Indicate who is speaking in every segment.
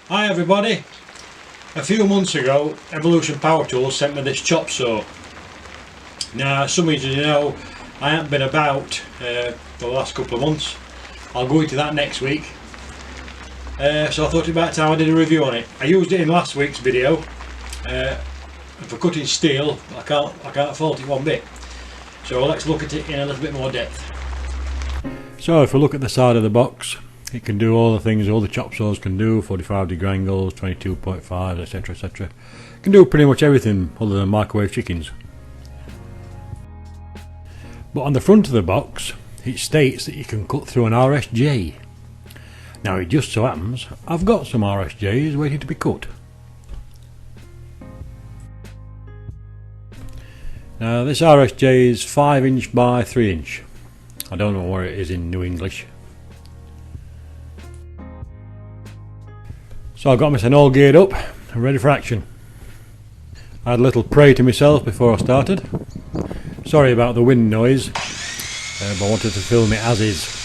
Speaker 1: Hi everybody. A few months ago Evolution Power Tools sent me this chop saw. Now some of you know I haven't been about for the last couple of months. I'll go into that next week. So I thought it was about time I did a review on it. I used it in last week's video. For cutting steel I can't fault it one bit. So let's look at it in a little bit more depth. So if we look at the side of the box, it can do all the things all the chop saws can do, 45-degree angles, 22.5, etc, etc. It can do pretty much everything other than microwave chickens. But on the front of the box it states that you can cut through an RSJ. Now it just so happens I've got some RSJs waiting to be cut. Now this RSJ is 5 inch by 3 inch. I don't know where it is in New English. So I got myself all geared up and ready for action. I had a little pray to myself before I started. Sorry about the wind noise, but I wanted to film it as is.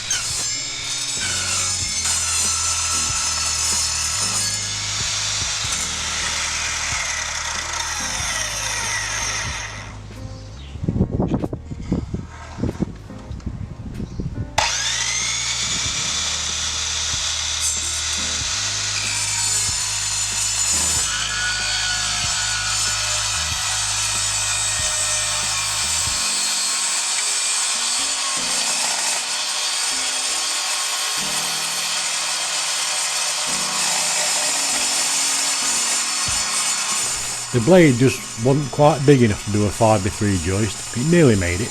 Speaker 1: The blade just wasn't quite big enough to do a 5x3 joist. It nearly made it.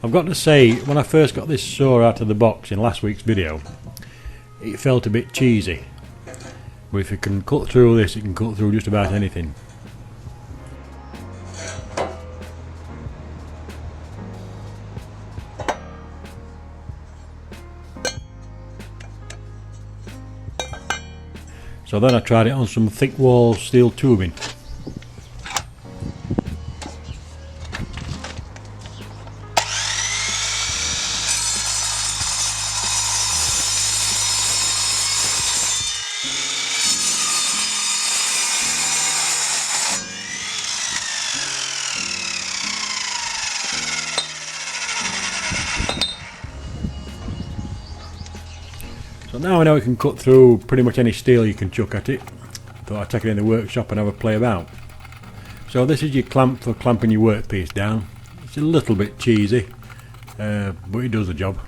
Speaker 1: I've got to say, when I first got this saw out of the box in last week's video, it felt a bit cheesy. But if you can cut through this, you can cut through just about anything. So then I tried it on some thick wall steel tubing. So now I know it can cut through pretty much any steel you can chuck at it. Thought I'd take it in the workshop and have a play about. So this is your clamp for clamping your workpiece down. It's a little bit cheesy, but it does the job.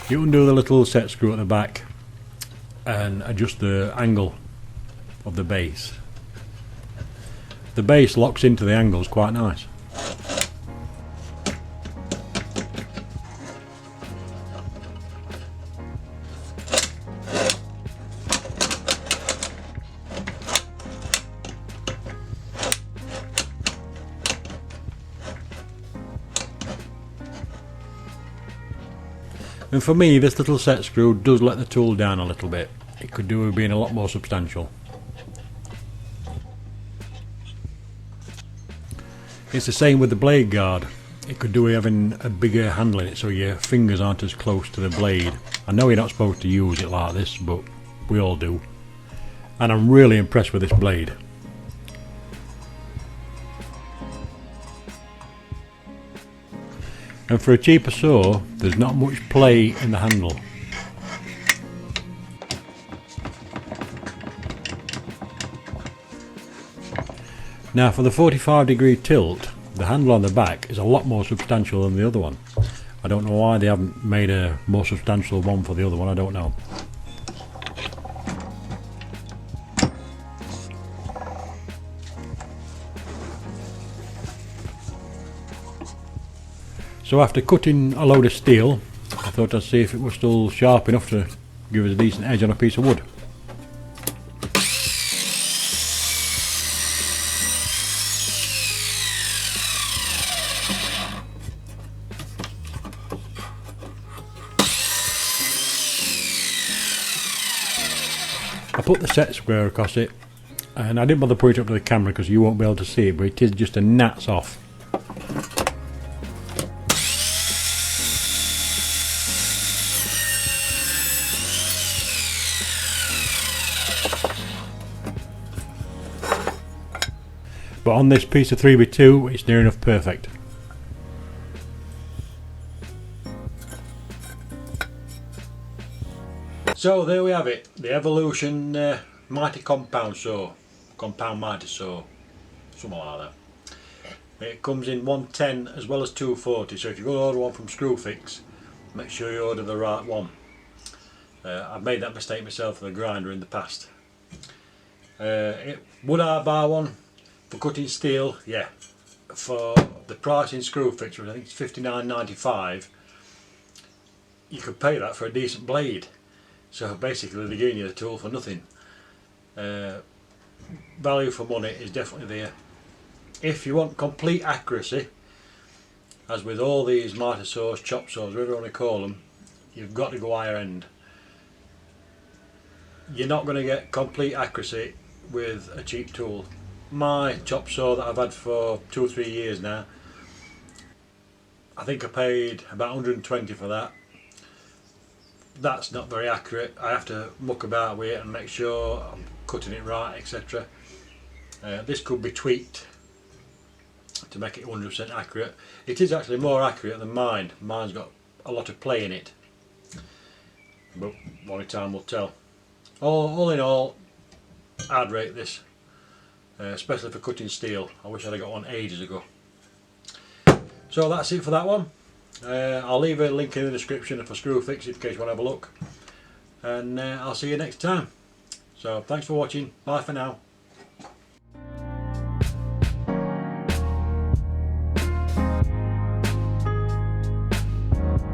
Speaker 1: You undo the little set screw at the back and adjust the angle of the base. The base locks into the angles quite nice. And for me, this little set screw does let the tool down a little bit. It could do with being a lot more substantial. It's the same with the blade guard. It could do with having a bigger handle in it so your fingers aren't as close to the blade. I know you're not supposed to use it like this, but we all do. And I'm really impressed with this blade. And for a cheaper saw, there's not much play in the handle. Now for the 45-degree tilt, the handle on the back is a lot more substantial than the other one. I don't know why they haven't made a more substantial one for the other one, I don't know. So after cutting a load of steel, I thought I'd see if it was still sharp enough to give us a decent edge on a piece of wood. I put the set square across it, and I didn't bother putting it up to the camera because you won't be able to see it, but it is just a gnat's off. But on this piece of 3x2 it's near enough perfect. So there we have it, the Evolution Mitre compound saw, compound mitre saw, something like that. It comes in 110 as well as 240, so if you go to order one from Screwfix, make sure you order the right one. I've made that mistake myself with a grinder in the past. Would I buy one for cutting steel? Yeah. For the price in Screwfix, which I think is $59.95, you could pay that for a decent blade. So basically they're giving you the tool for nothing. Value for money is definitely there. If you want complete accuracy, as with all these mitre saws, chop saws, whatever you want to call them, you've got to go higher end. You're not going to get complete accuracy with a cheap tool. My chop saw that I've had for 2 or 3 years now, I think I paid about 120 for that. That's not very accurate. I have to muck about with it and make sure I'm cutting it right, etc. This could be tweaked to make it 100% accurate. It is actually more accurate than mine. Mine's got a lot of play in it, but only time will tell. All in all, I'd rate this, especially for cutting steel. I wish I'd have got one ages ago. So that's it for that one. I'll leave a link in the description for Screwfix in case you want to have a look, and I'll see you next time. So thanks for watching, bye for now.